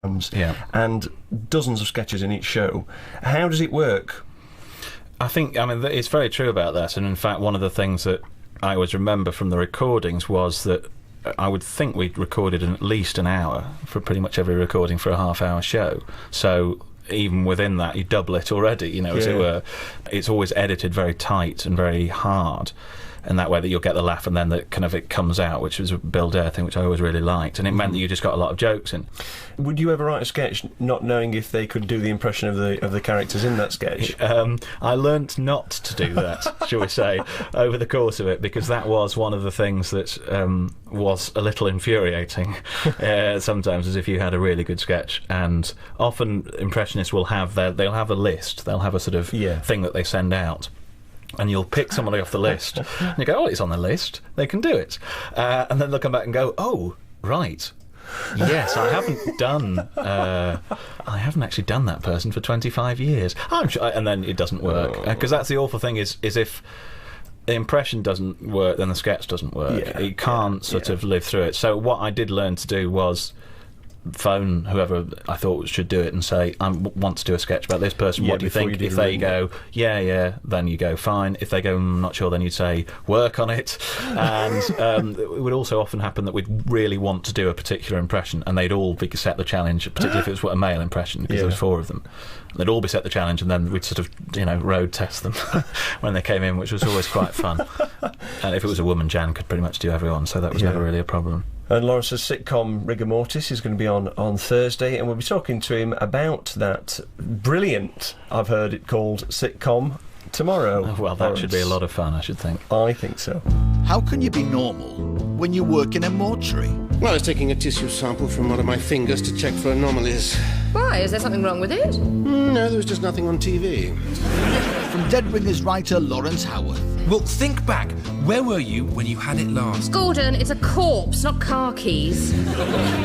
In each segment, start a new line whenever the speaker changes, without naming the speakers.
and dozens of sketches in each show. How does it work?
I mean, it's very true about that, and in fact, one of the things that I always remember from the recordings was that I would think we'd recorded in at least an hour for pretty much every recording for a half-hour show. So even within that, you double it already, as it were. It's always edited very tight and very hard, and that way that you'll get the laugh and then it comes out, which was a Bill Dare thing, which I always really liked, and it meant that you just got a lot of jokes in.
Would you ever write a sketch not knowing if they could do the impression of the characters in that sketch?
I learnt not to do that, shall we say, over the course of it, because that was one of the things that was a little infuriating sometimes, as if you had a really good sketch, and often impressionists will have they'll have a list, they'll have a sort of thing that they send out, and you'll pick somebody off the list, and you go, oh, it's on the list, they can do it. And then they'll come back and go, oh, right. Yes, I haven't actually done that person for 25 years. I'm sure, and then it doesn't work. Because that's the awful thing is if the impression doesn't work, then the sketch doesn't work. You can't sort of live through it. So what I did learn to do was phone whoever I thought should do it and say, I want to do a sketch about this person, what do you think? If they go, yeah, then you go, fine. If they go, I'm not sure, then you'd say, work on it. And it would also often happen that we'd really want to do a particular impression, and they'd all be set the challenge, particularly if it was a male impression, because there was 4 of them. They'd all be set the challenge, and then we'd sort of, road test them when they came in, which was always quite fun. And if it was a woman, Jan could pretty much do everyone, so that was never really a problem.
And Lawrence's sitcom Rigor Mortis is going to be on Thursday, and we'll be talking to him about that brilliant, I've heard it called, sitcom tomorrow.
Well, that should be a lot of fun, I should think.
I think so.
How can you be normal when you work in a mortuary?
Well, I was taking a tissue sample from one of my fingers to check for anomalies.
Why? Is there something wrong with it?
No, there was just nothing on TV.
From Dead Ringers writer Lawrence Howarth.
Well, think back. Where were you when you had it last?
Gordon, it's a corpse, not car keys.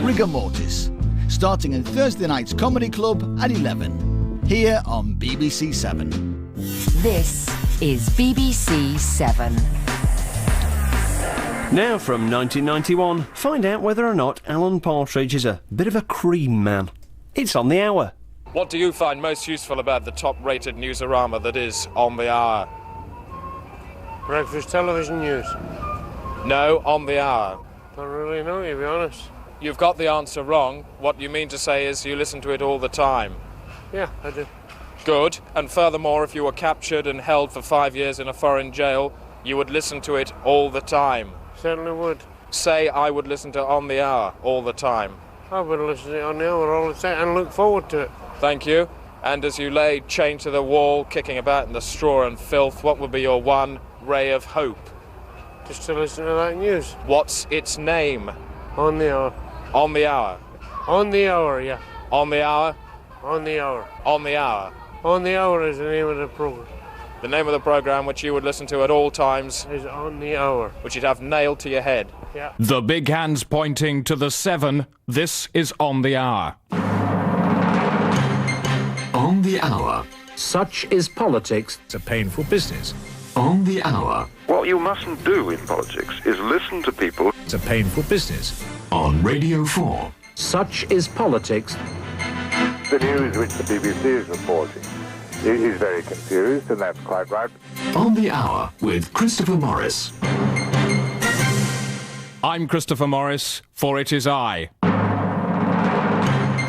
Rigor Mortis, starting in Thursday night's Comedy Club at 11, here on BBC 7.
This is BBC 7.
Now from 1991, find out whether or not Alan Partridge is a bit of a cream man. It's On the Hour.
What do you find most useful about the top-rated newsarama that is On the Hour?
Breakfast television news.
No, On the Hour.
Don't really know, to be honest.
You've got the answer wrong. What you mean to say is you listen to it all the time.
Yeah, I do.
Good. And furthermore, if you were captured and held for 5 years in a foreign jail, you would listen to it all the time.
Certainly would.
Say, I would listen to On the Hour all the time.
I would listen to it on the hour all the time and look forward to it.
Thank you. And as you lay chained to the wall, kicking about in the straw and filth, what would be your one ray of hope?
Just to listen to that news.
What's its name?
On the Hour.
On the Hour.
On the Hour, yeah.
On the Hour.
On the Hour.
On the Hour.
On the Hour is the name of the programme.
The name of the programme which you would listen to at all times
is On the Hour.
Which you'd have nailed to your head.
Yeah.
The big hands pointing to the 7. This is On the Hour.
On the Hour.
Such is politics.
It's a painful business.
On the Hour.
What you mustn't do in politics is listen to people.
It's a painful business.
On Radio 4.
Such is politics.
The news which the BBC is reporting is very confused, and that's quite right.
On the Hour with Christopher Morris.
I'm Christopher Morris, for it is I.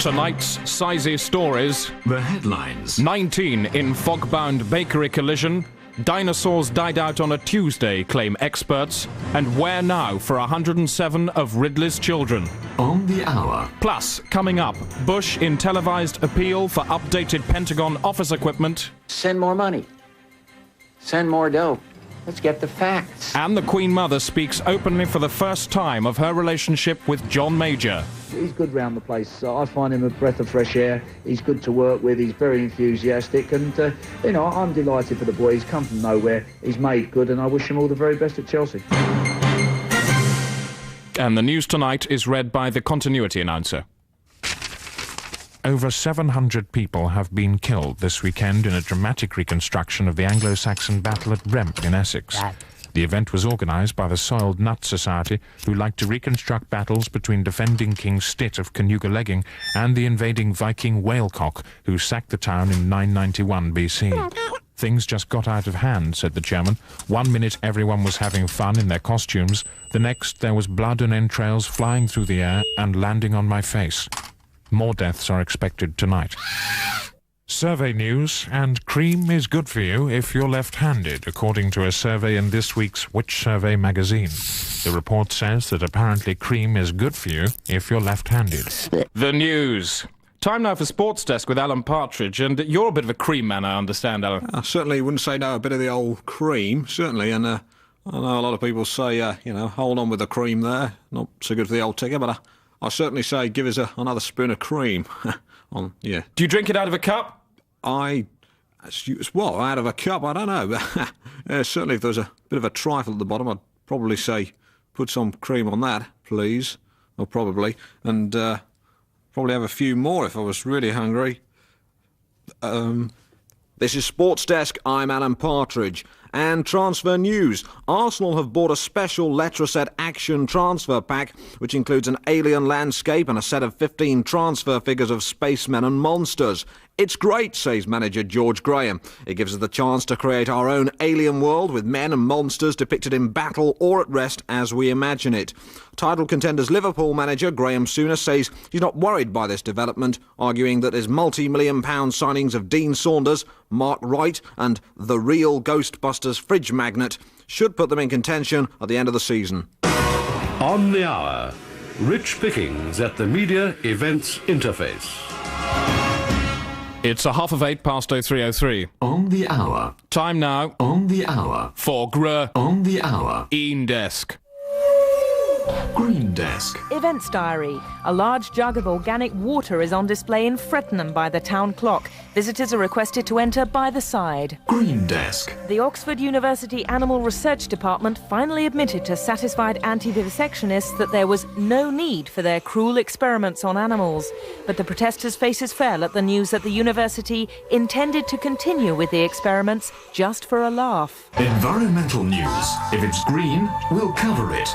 Tonight's Sizey stories.
The headlines.
19 in fog-bound bakery collision. Dinosaurs died out on a Tuesday, claim experts. And where now for 107 of Ridley's children?
On the Hour.
Plus, coming up, Bush in televised appeal for updated Pentagon office equipment.
Send more money. Send more dough. Let's get the facts.
And the Queen Mother speaks openly for the first time of her relationship with John Major.
He's good round the place. I find him a breath of fresh air. He's good to work with. He's very enthusiastic. And, I'm delighted for the boy. He's come from nowhere. He's made good, and I wish him all the very best at Chelsea.
And the news tonight is read by the continuity announcer.
Over 700 people have been killed this weekend in a dramatic reconstruction of the Anglo-Saxon battle at Bremp in Essex. The event was organised by the Soiled Nut Society, who like to reconstruct battles between defending King Stit of Cernugalegging and the invading Viking Whalecock, who sacked the town in 991 BC. Things just got out of hand, said the chairman. 1 minute everyone was having fun in their costumes, the next there was blood and entrails flying through the air and landing on my face. More deaths are expected tonight. Survey news, and cream is good for you if you're left-handed, according to a survey in this week's Which Survey magazine. The report says that apparently cream is good for you if you're left-handed.
The news. Time now for Sports Desk with Alan Partridge, and you're a bit of a cream man, I understand, Alan.
I certainly wouldn't say no, a bit of the old cream, certainly, and I know a lot of people say, hold on with the cream there, not so good for the old ticker, but I certainly say give us another spoon of cream. Do
you drink it out of a cup?
Out of a cup, I don't know. Certainly if there's a bit of a trifle at the bottom, I'd probably say put some cream on that, please. Or probably. And probably have a few more if I was really hungry. This is Sports Desk, I'm Alan Partridge. And transfer news. Arsenal have bought a special Letraset action transfer pack, which includes an alien landscape and a set of 15 transfer figures of spacemen and monsters. It's great, says manager George Graham. It gives us the chance to create our own alien world with men and monsters depicted in battle or at rest as we imagine it. Title contenders Liverpool manager Graham Souness says he's not worried by this development, arguing that his multi-million-pound signings of Dean Saunders, Mark Wright and the real Ghostbusters fridge magnet should put them in contention at the end of the season.
On the hour, Rich Pickings at the Media Events Interface.
It's 3:30.
On the hour.
Time now.
On the hour.
For
On the hour.
Green Desk.
Green Desk.
Events Diary. A large jug of organic water is on display in Frettenham by the town clock. Visitors are requested to enter by the side.
Green Desk.
The Oxford University Animal Research Department finally admitted to satisfied anti-vivisectionists that there was no need for their cruel experiments on animals. But the protesters' faces fell at the news that the university intended to continue with the experiments just for a laugh.
Environmental news. If it's green, we'll cover it.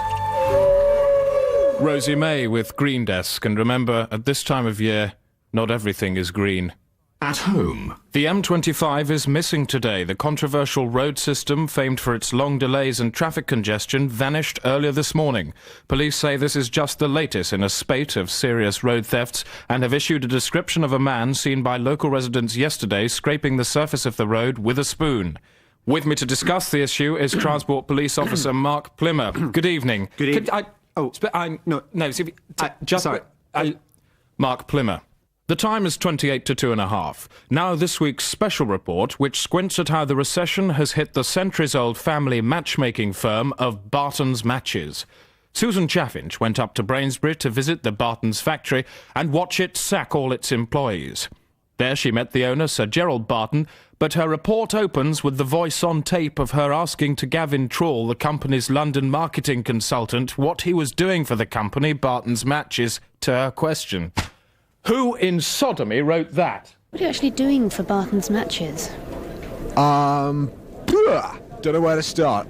Rosie May with Green Desk, and remember, at this time of year, not everything is green.
At home.
The M25 is missing today. The controversial road system, famed for its long delays and traffic congestion, vanished earlier this morning. Police say this is just the latest in a spate of serious road thefts and have issued a description of a man seen by local residents yesterday scraping the surface of the road with a spoon. With me to discuss the issue is Transport Police Officer Mark Plimmer. Good evening.
Good evening.
Mark Plimmer. The time is 28 to 2:30. Now this week's special report, which squints at how the recession has hit the centuries-old family matchmaking firm of Barton's Matches. Susan Chaffinch went up to Brainsbury to visit the Barton's factory and watch it sack all its employees. There she met the owner, Sir Gerald Barton, but her report opens with the voice on tape of her asking to Gavin Trawl, the company's London marketing consultant, what he was doing for the company, Barton's Matches, to her question. Who in sodomy wrote that?
What are you actually doing for Barton's Matches?
Don't know where to start.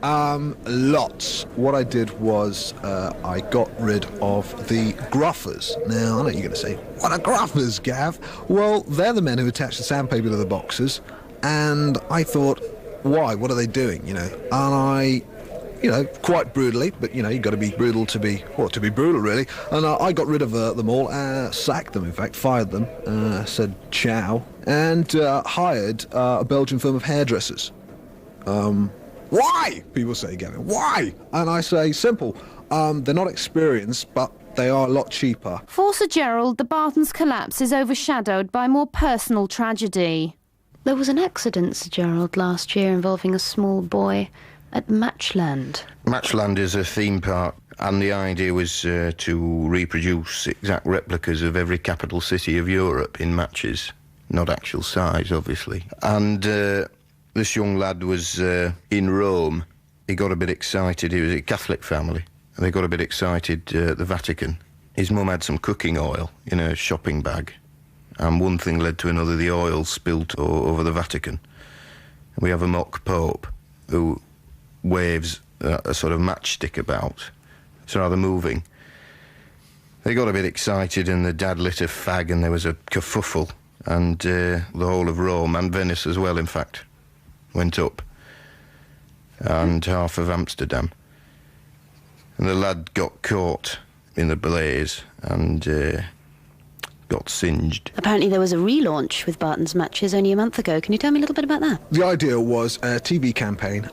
Lots. What I did was I got rid of the gruffers. Now, I know you're going to say, what are gruffers, Gav? Well, they're the men who attach the sandpaper to the boxes, and I thought, why? What are they doing, And I, quite brutally, but, you've got to be brutal to be brutal, really. And I got rid of them all, sacked them, in fact, fired them, said ciao, and hired a Belgian firm of hairdressers. Why? People say, Gavin, why? And I say, simple. They're not experienced, but they are a lot cheaper.
For Sir Gerald, the Barton's collapse is overshadowed by more personal tragedy. There was an accident, Sir Gerald, last year involving a small boy at Matchland.
Matchland is a theme park, and the idea was to reproduce exact replicas of every capital city of Europe in matches. Not actual size, obviously. And this young lad was in Rome. He got a bit excited. He was a Catholic family. And they got a bit excited at the Vatican. His mum had some cooking oil in a shopping bag. And one thing led to another. The oil spilt over the Vatican. And we have a mock pope who waves a sort of matchstick about. It's rather moving. They got a bit excited and the dad lit a fag and there was a kerfuffle, and the whole of Rome and Venice as well, in fact, went up, and half of Amsterdam. And the lad got caught in the blaze and got singed.
Apparently there was a relaunch with Barton's matches only a month ago. Can you tell me a little bit about that?
The idea was a TV campaign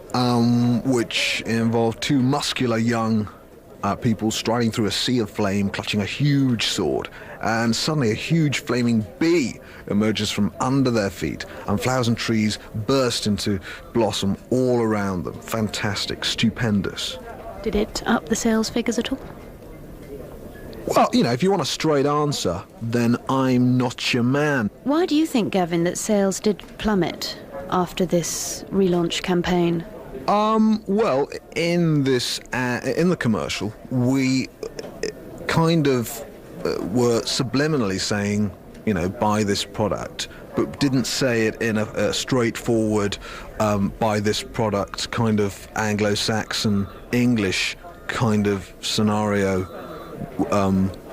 which involved two muscular young people striding through a sea of flame, clutching a huge sword, and suddenly a huge flaming bee emerges from under their feet, and flowers and trees burst into blossom all around them. Fantastic, stupendous.
Did it up the sales figures at all?
Well, you know, if you want a straight answer, then I'm not your man.
Why do you think, Gavin, that sales did plummet after this relaunch campaign?
Well, in the commercial, we kind of were subliminally saying, you know, buy this product, but didn't say it in a straightforward, buy this product kind of Anglo-Saxon English kind of scenario.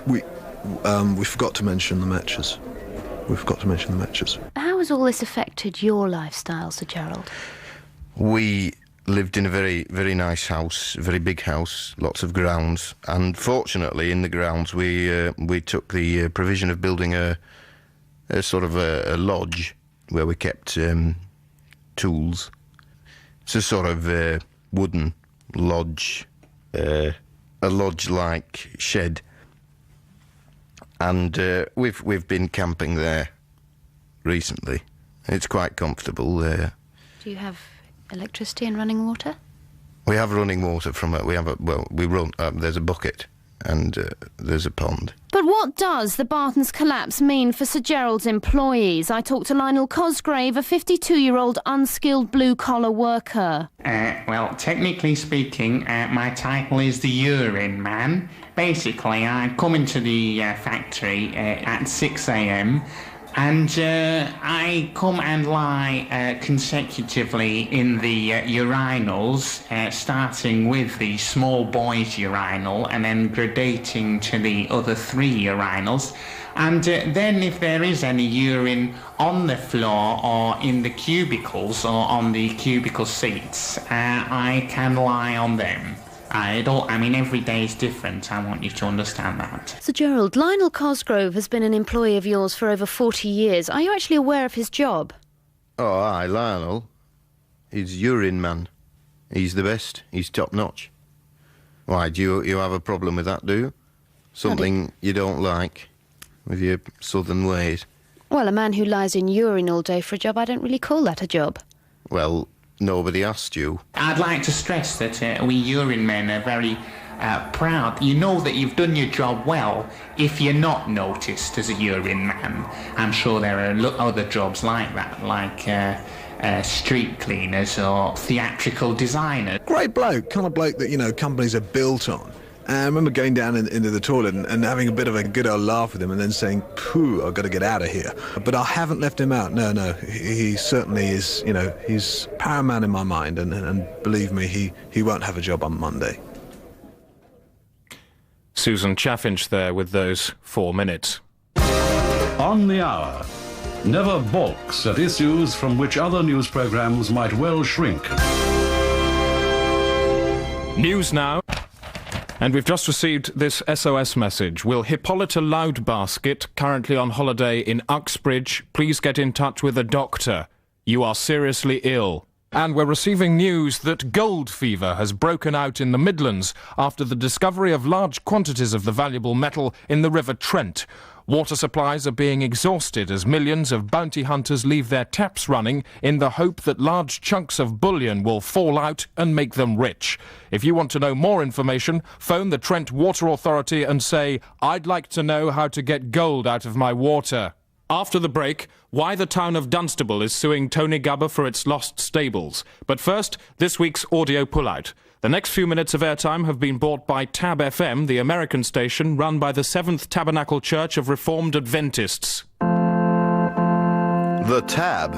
We forgot to mention the matches.
How has all this affected your lifestyle, Sir Gerald?
We lived in a very, very nice house, very big house, lots of grounds, and fortunately in the grounds we took the provision of building a sort of a lodge where we kept tools. It's a sort of wooden lodge, a lodge-like shed, and we've been camping there recently. It's quite comfortable there.
Do you have electricity and running water?
We have running water from it. There's a bucket and there's a pond.
But what does the Barton's collapse mean for Sir Gerald's employees? I talked to Lionel Cosgrave, a 52-year-old unskilled blue-collar worker.
Well, technically speaking, my title is the urine man. Basically, I come into the factory at 6 a.m, and I come and lie consecutively in the urinals, starting with the small boys' urinal and then gradating to the other 3 urinals. And then if there is any urine on the floor or in the cubicles or on the cubicle seats, I can lie on them. Every day is different. I want you to understand that.
Sir Gerald, Lionel Cosgrove has been an employee of yours for over 40 years. Are you actually aware of his job?
Oh, aye, Lionel. He's urine man. He's the best. He's top-notch. Why, do you have a problem with that, do you? Something you don't like with your southern ways?
Well, a man who lies in urine all day for a job, I don't really call that a job.
Well, nobody asked you.
I'd like to stress that we urine men are very proud. You know that you've done your job well if you're not noticed as a urine man. I'm sure there are other jobs like that, like street cleaners or theatrical designers.
Great bloke, kind of bloke that, you know, companies are built on. I remember going down into the toilet and having a bit of a good old laugh with him and then saying, pooh, I've got to get out of here. But I haven't left him out. No, he certainly is, you know, he's paramount in my mind, and believe me, he won't have a job on Monday.
Susan Chaffinch there with those 4 minutes.
On the hour. Never balks at issues from which other news programmes might well shrink.
News now. And we've just received this SOS message. Will Hippolyta Loudbasket, currently on holiday in Uxbridge, please get in touch with a doctor? You are seriously ill. And we're receiving news that gold fever has broken out in the Midlands after the discovery of large quantities of the valuable metal in the River Trent. Water supplies are being exhausted as millions of bounty hunters leave their taps running in the hope that large chunks of bullion will fall out and make them rich. If you want to know more information, phone the Trent Water Authority and say, I'd like to know how to get gold out of my water. After the break, why the town of Dunstable is suing Tony Gubber for its lost stables. But first, this week's audio pullout. The next few minutes of airtime have been bought by Tab FM, the American station run by the Seventh Tabernacle Church of Reformed Adventists.
The Tab.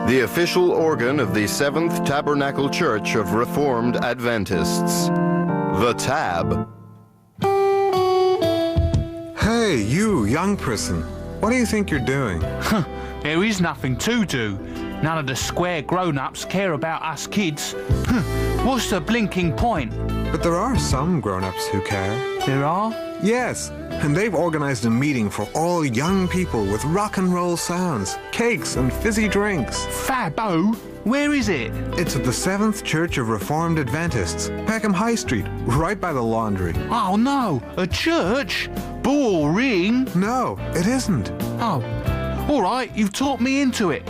the official organ of the Seventh Tabernacle Church of Reformed Adventists. The Tab.
Hey, you, young person. What do you think you're doing?
There is nothing to do. None of the square grown-ups care about us kids. What's the blinking point?
But there are some grown-ups who care.
There are?
Yes, and they've organized a meeting for all young people with rock and roll sounds, cakes and fizzy drinks.
Fabbo? Where is it?
It's at the Seventh Church of Reformed Adventists, Peckham High Street, right by the laundry.
Oh no, a church? Boring.
No, it isn't.
Oh, all right, you've talked me into it.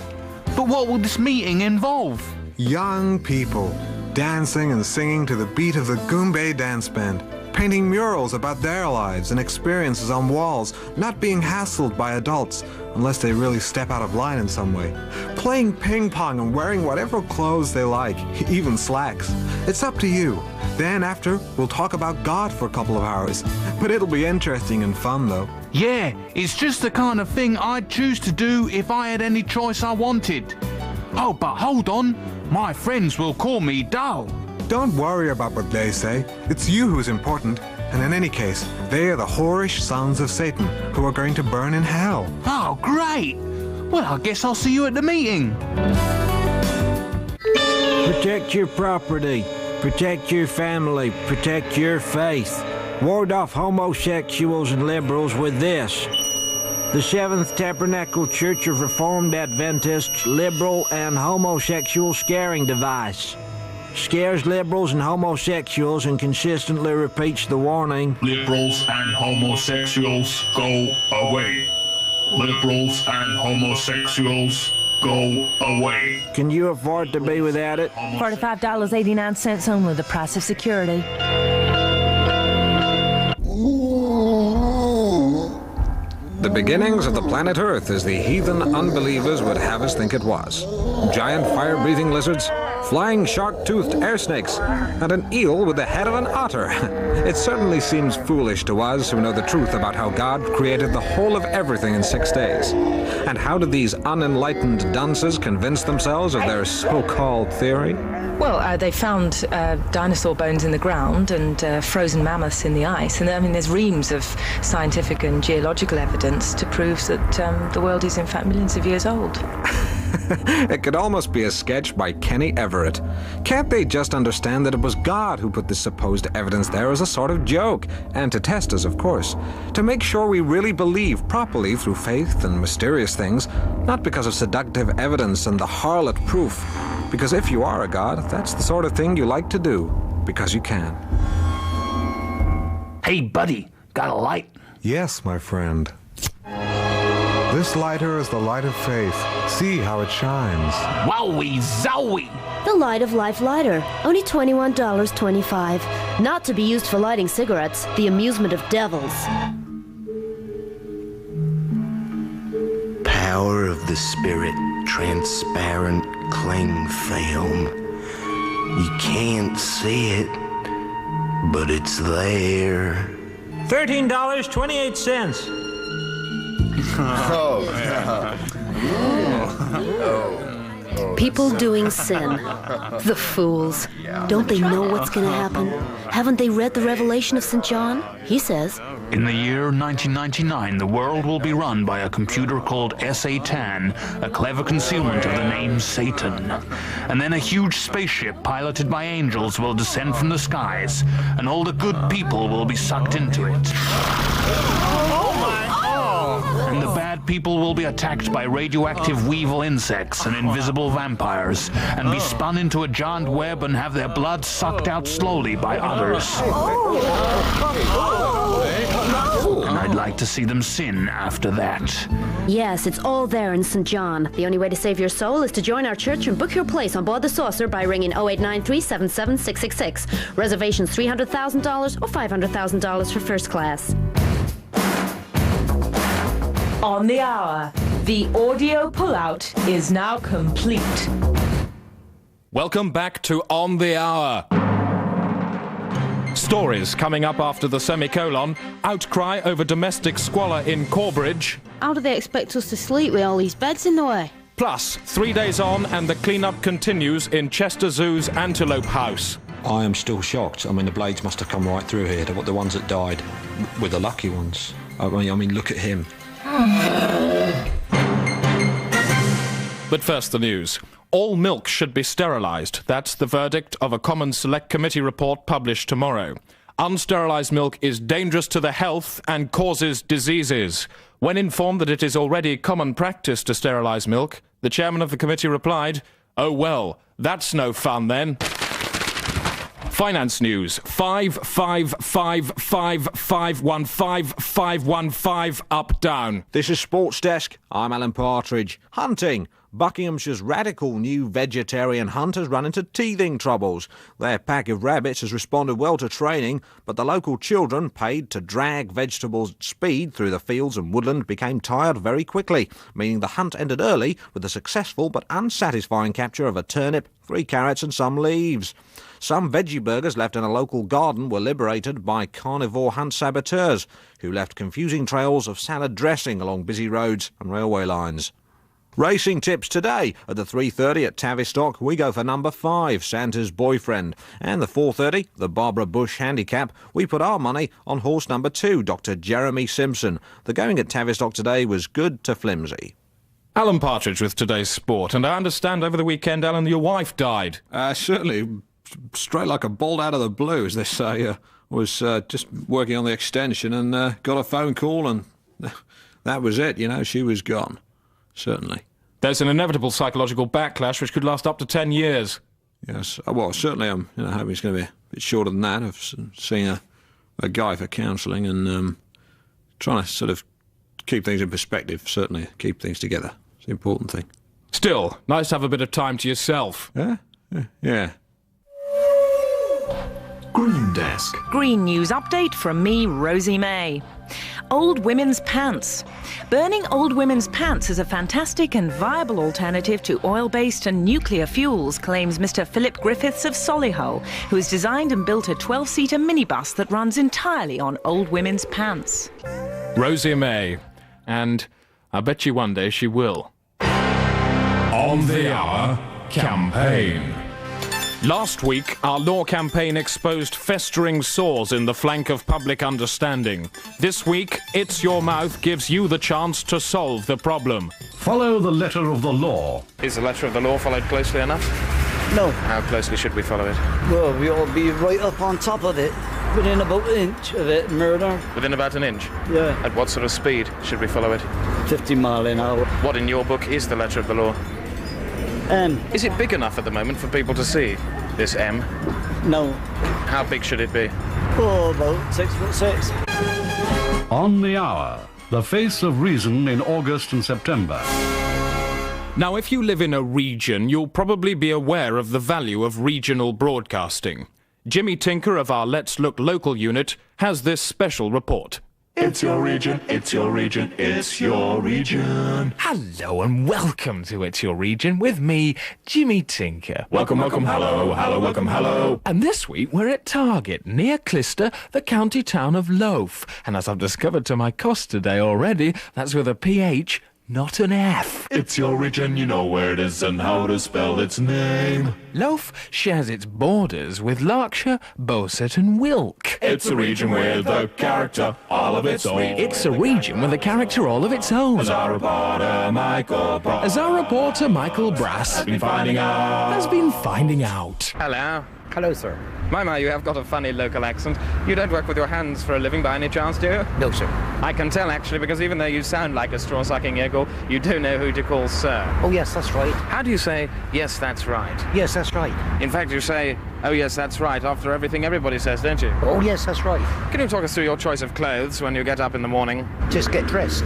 But what will this meeting involve?
Young people, dancing and singing to the beat of the Goombay Dance Band, painting murals about their lives and experiences on walls, not being hassled by adults unless they really step out of line in some way, playing ping pong and wearing whatever clothes they like, even slacks. It's up to you. Then after, we'll talk about God for a couple of hours. But it'll be interesting and fun, though.
Yeah, it's just the kind of thing I'd choose to do if I had any choice I wanted. Oh, but hold on. My friends will call me dull.
Don't worry about what they say. It's you who's important. And in any case, they are the whorish sons of Satan who are going to burn in hell.
Oh, great. Well, I guess I'll see you at the meeting.
Protect your property. Protect your family. Protect your faith. Ward off homosexuals and liberals with this. The Seventh Tabernacle Church of Reformed Adventists Liberal and Homosexual Scaring Device. Scares liberals and homosexuals and consistently repeats the warning.
Liberals and homosexuals, go away. Liberals and homosexuals, go away.
Can you afford to be without it?
$45.89 only, the price of security.
The beginnings of the planet Earth as the heathen unbelievers would have us think it was. Giant fire-breathing lizards, flying shark-toothed air snakes, and an eel with the head of an otter. It certainly seems foolish to us who know the truth about how God created the whole of everything in 6 days. And how did these unenlightened dunces convince themselves of their so-called theory?
Well, they found dinosaur bones in the ground and frozen mammoths in the ice. And I mean, there's reams of scientific and geological evidence to prove that the world is in fact millions of years old.
It could almost be a sketch by Kenny Everett. Can't they just understand that it was God who put this supposed evidence there as a sort of joke? And to test us, of course. To make sure we really believe properly through faith and mysterious things, not because of seductive evidence and the harlot proof. Because if you are a God, that's the sort of thing you like to do. Because you can.
Hey, buddy, got a light?
Yes, my friend. This lighter is the light of faith. See how it shines.
Wowie zowie!
The Light of Life lighter, only $21.25. Not to be used for lighting cigarettes, the amusement of devils.
Power of the Spirit, transparent cling film. You can't see it, but it's there.
$13.28.
People doing sin. The fools. Don't they know what's going to happen? Haven't they read the Revelation of St. John? He says,
in the year 1999, the world will be run by a computer called Satan, a clever concealment of the name Satan. And then a huge spaceship piloted by angels will descend from the skies, and all the good people will be sucked into it. And the bad people will be attacked by radioactive weevil insects and invisible vampires, and be spun into a giant web and have their blood sucked out slowly by others. And I'd like to see them sin after that.
yes, it's all there in St. John. The only way to save your soul is to join our church and book your place on board the Saucer by ringing 0893-77-666. Reservations $300,000 or $500,000 for first class.
On the hour, the audio pullout is now complete.
Welcome back to On the Hour. Stories coming up after the semicolon. Outcry over domestic squalor in Corbridge.
How do they expect us to sleep with all these beds in the way?
Plus, 3 days on and the clean-up continues in Chester Zoo's Antelope House.
I am still shocked. I mean, the blades must have come right through here. The ones that died were the lucky ones. I mean, look at him.
But first, the news. All milk should be sterilised. That's the verdict of a Commons Select Committee report published tomorrow. Unsterilised milk is dangerous to the health and causes diseases. When informed that it is already common practice to sterilise milk, the chairman of the committee replied, "Oh well, that's no fun then." Finance news. 5555515 up down.
This is Sports Desk. I'm Alan Partridge. Hunting. Buckinghamshire's radical new vegetarian hunt has run into teething troubles. Their pack of rabbits has responded well to training, but the local children, paid to drag vegetables at speed through the fields and woodland, became tired very quickly, meaning the hunt ended early with a successful but unsatisfying capture of a turnip, 3 carrots and some leaves. Some veggie burgers left in a local garden were liberated by carnivore hunt saboteurs, who left confusing trails of salad dressing along busy roads and railway lines. Racing tips today. At the 3:30 at Tavistock, we go for number 5, Santa's Boyfriend. And the 4:30, the Barbara Bush Handicap, we put our money on horse number 2, Dr. Jeremy Simpson. The going at Tavistock today was good to flimsy.
Alan Partridge with today's sport. And I understand over the weekend, Alan, your wife died.
Certainly. Straight like a bolt out of the blue, as they say. Was just working on the extension and got a phone call, and that was it. She was gone. Certainly.
There's an inevitable psychological backlash which could last up to 10 years.
Yes. Well, certainly I'm hoping it's going to be a bit shorter than that. I've seen a guy for counselling and trying to sort of keep things in perspective, certainly keep things together. It's the important thing.
Still, nice to have a bit of time to yourself.
Yeah.
Green Desk.
Green News update from me, Rosie May. Old women's pants. Burning old women's pants is a fantastic and viable alternative to oil-based and nuclear fuels, claims Mr. Philip Griffiths of Solihull, who has designed and built a 12-seater minibus that runs entirely on old women's pants.
Rosie May. And I bet you one day she will.
On the Hour campaign.
Last week, our law campaign exposed festering sores in the flank of public understanding. This week, It's Your Mouth gives you the chance to solve the problem.
Follow the letter of the law.
Is the letter of the law followed closely enough?
No.
How closely should we follow it?
Well, we ought to be right up on top of it, within about an inch of it, murder.
Within about an inch?
Yeah.
At what sort of speed should we follow it?
50 mile an hour.
What in your book is the letter of the law? Is it big enough at the moment for people to see, this M?
No.
How big should it be?
Oh, about 6'6".
On the Hour, the face of reason in August and September.
Now, if you live in a region, you'll probably be aware of the value of regional broadcasting. Jimmy Tinker of our Let's Look Local unit has this special report.
It's your region, it's your region, it's your region.
Hello and welcome to It's Your Region with me, Jimmy Tinker.
Welcome, hello, welcome, hello.
And this week we're at Target, near Clister, the county town of Loaf. And as I've discovered to my cost today already, that's with a PH, not an F.
It's your region, you know where it is and how to spell its name.
Loaf shares its borders with Larkshire, Boset and Wilk.
It's a region with a character all of its own.
It's a region with a character all of its own.
As our reporter Michael Brass
has been finding out.
Hello.
Hello, sir.
My, you have got a funny local accent. You don't work with your hands for a living by any chance, do you?
No, sir.
I can tell, actually, because even though you sound like a straw-sucking eagle, you do know who to call sir.
Oh, yes, that's right.
How do you say, yes, that's right?
Yes, that's right.
In fact, you say, oh, yes, that's right, after everything everybody says, don't you?
Oh, yes, that's right.
Can you talk us through your choice of clothes when you get up in the morning?
Just get dressed.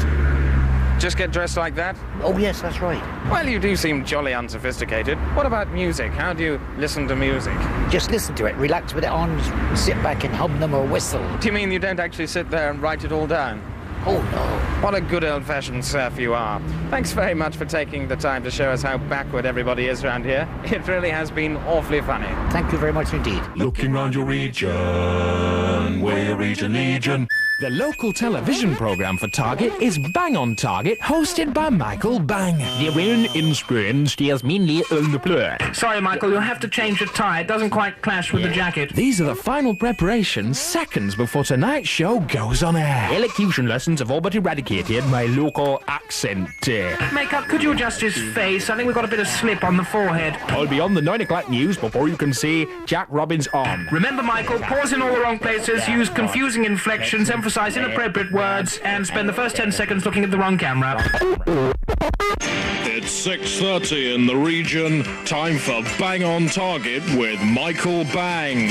Just get dressed like that?
Oh, yes, that's right.
Well, you do seem jolly unsophisticated. What about music? How do you listen to music?
Just listen to it, relax with it on, sit back and hum them or whistle.
Do you mean you don't actually sit there and write it all down?
Oh, no.
What a good old-fashioned surf you are. Thanks very much for taking the time to show us how backward everybody is around here. It really has been awfully funny.
Thank you very much indeed.
Looking round your region, we're your region legion.
The local television programme for Target is Bang on Target, hosted by Michael Bang. The American inspiration steers mainly on the plur.
Sorry, Michael, you'll have to change your tie. It doesn't quite clash with the jacket.
These are the final preparations seconds before tonight's show goes on air. Elocution lessons have all but eradicated my local accent.
Makeup, could you adjust his face? I think we've got a bit of slip on the forehead.
I'll be on the 9 o'clock news before you can see Jack Robbins on.
Remember, Michael, pause in all the wrong places, use confusing inflections, emphasize inappropriate words, and spend the first 10 seconds looking at the wrong camera.
It's 6:30 in the region. Time for Bang on Target with Michael Bang.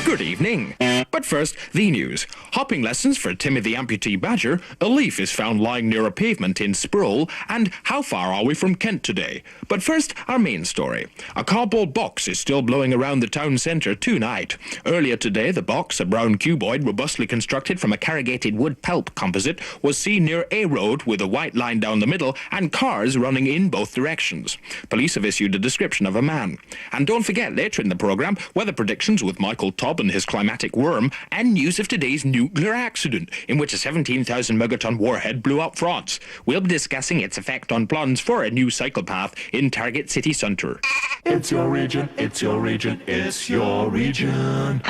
Good evening. But first, the news. Hopping lessons for Timmy the amputee badger, a leaf is found lying near a pavement in Sproul, and how far are we from Kent today? But first, our main story. A cardboard box is still blowing around the town centre tonight. Earlier today, the box, a brown cuboid robustly constructed from a corrugated wood pulp composite, was seen near A Road with a white line down the middle and cars running in both directions. Police have issued a description of a man. And don't forget, later in the programme, weather predictions with Michael Todd and his climatic worm, and news of today's nuclear accident, in which a 17,000 megaton warhead blew up France. We'll be discussing its effect on plans for a new cycle path in Target city centre.
It's your region, it's your region, it's your region.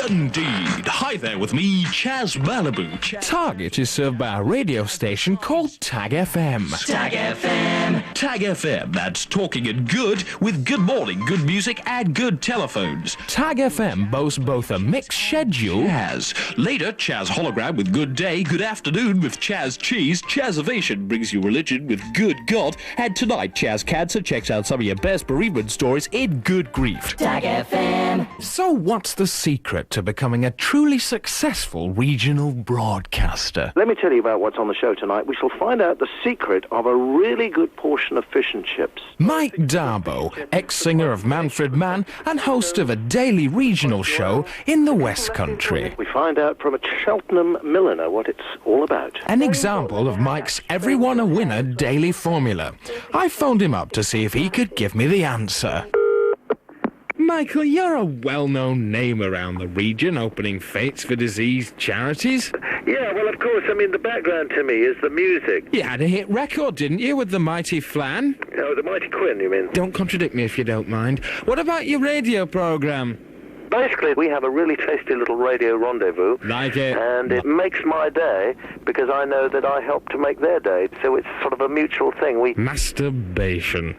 Indeed. Hi there with me, Chaz Malibu. Target is served by a radio station called Tag FM.
Tag FM.
Tag FM, that's talking it good with good morning, good music and good telephones. Tag FM boasts both a mixed schedule. Chaz. Later, Chaz Hologram with Good Day, Good Afternoon with Chaz Cheese. Chazovation brings you religion with Good God. And tonight, Chaz Cancer checks out some of your best bereavement stories in Good Grief.
Tag FM.
So what's the secret to becoming a truly successful regional broadcaster?
Let me tell you about what's on the show tonight. We shall find out the secret of a really good portion of fish and chips.
Mike Darbo, ex-singer of Manfred Mann and host of a daily regional show in the West Country.
We find out from a Cheltenham milliner what it's all about.
An example of Mike's Everyone a Winner daily formula. I phoned him up to see if he could give me the answer. Michael, you're a well-known name around the region, opening Fates for Diseased charities.
Yeah, well, of course, I mean, the background to me is the music.
You had a hit record, didn't you, with the Mighty Flan?
Oh, the Mighty Quinn, you mean?
Don't contradict me if you don't mind. What about your radio programme?
Basically, we have a really tasty little radio rendezvous.
Like it.
And it makes my day because I know that I help to make their day. So it's sort of a mutual thing.
Masturbation.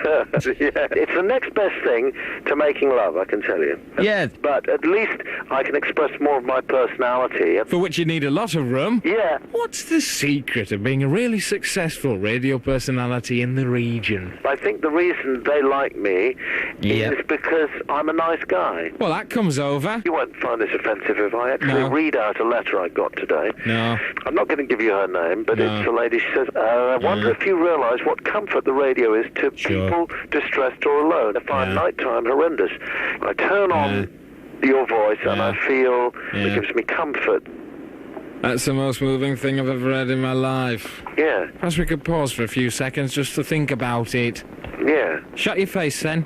Yeah, it's the next best thing to making love, I can tell you.
Yeah.
But at least I can express more of my personality.
For which you need a lot of room.
Yeah.
What's the secret of being a really successful radio personality in the region?
I think the reason they like me is because I'm a nice guy.
Well, that comes over.
You won't find this offensive if I actually read out a letter I got today.
No.
I'm not going to give you her name, but it's a lady. She says, I wonder if you realise what comfort the radio is to people distressed or alone. I find nighttime horrendous. I turn on your voice and I feel it gives me comfort.
That's the most moving thing I've ever read in my life.
Yeah.
Perhaps we could pause for a few seconds just to think about it.
Yeah.
Shut your face then.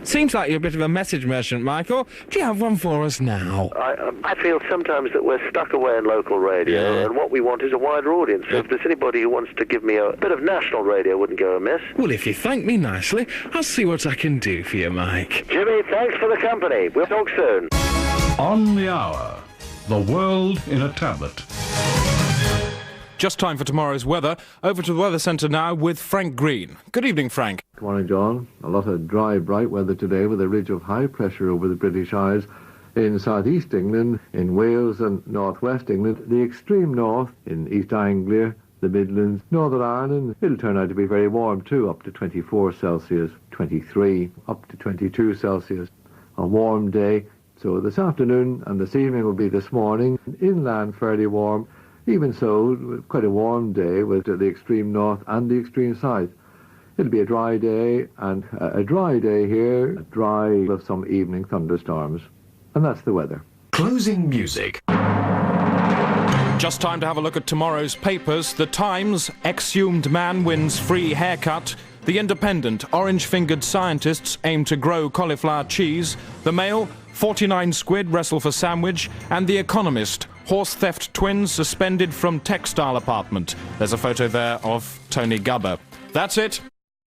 Seems like you're a bit of a message merchant, Michael. Do you have one for us now?
I feel sometimes that we're stuck away in local radio, and what we want is a wider audience. So if there's anybody who wants to give me a bit of national radio, wouldn't go amiss.
Well, if you thank me nicely, I'll see what I can do for you, Mike.
Jimmy, thanks for the company. We'll talk soon.
On the hour, the world in a tablet.
Just time for tomorrow's weather. Over to the Weather Centre now with Frank Green. Good evening, Frank.
Good morning, John. A lot of dry, bright weather today with a ridge of high pressure over the British Isles in southeast England, in Wales and northwest England, the extreme north in East Anglia, the Midlands, Northern Ireland. It'll turn out to be very warm too, up to 24 Celsius, 23, up to 22 Celsius. A warm day. So this afternoon and this evening will be this morning. Inland fairly warm. Even so, quite a warm day with the extreme north and the extreme south. It'll be a dry day, and a dry day here, dry with some evening thunderstorms. And that's the weather.
Closing music. Just time to have a look at tomorrow's papers. The Times, exhumed man wins free haircut. The Independent, orange-fingered scientists aim to grow cauliflower cheese. The Mail, 49 squid wrestle for sandwich. And The Economist, horse theft twins suspended from textile apartment. There's a photo there of Tony Gubber. That's it.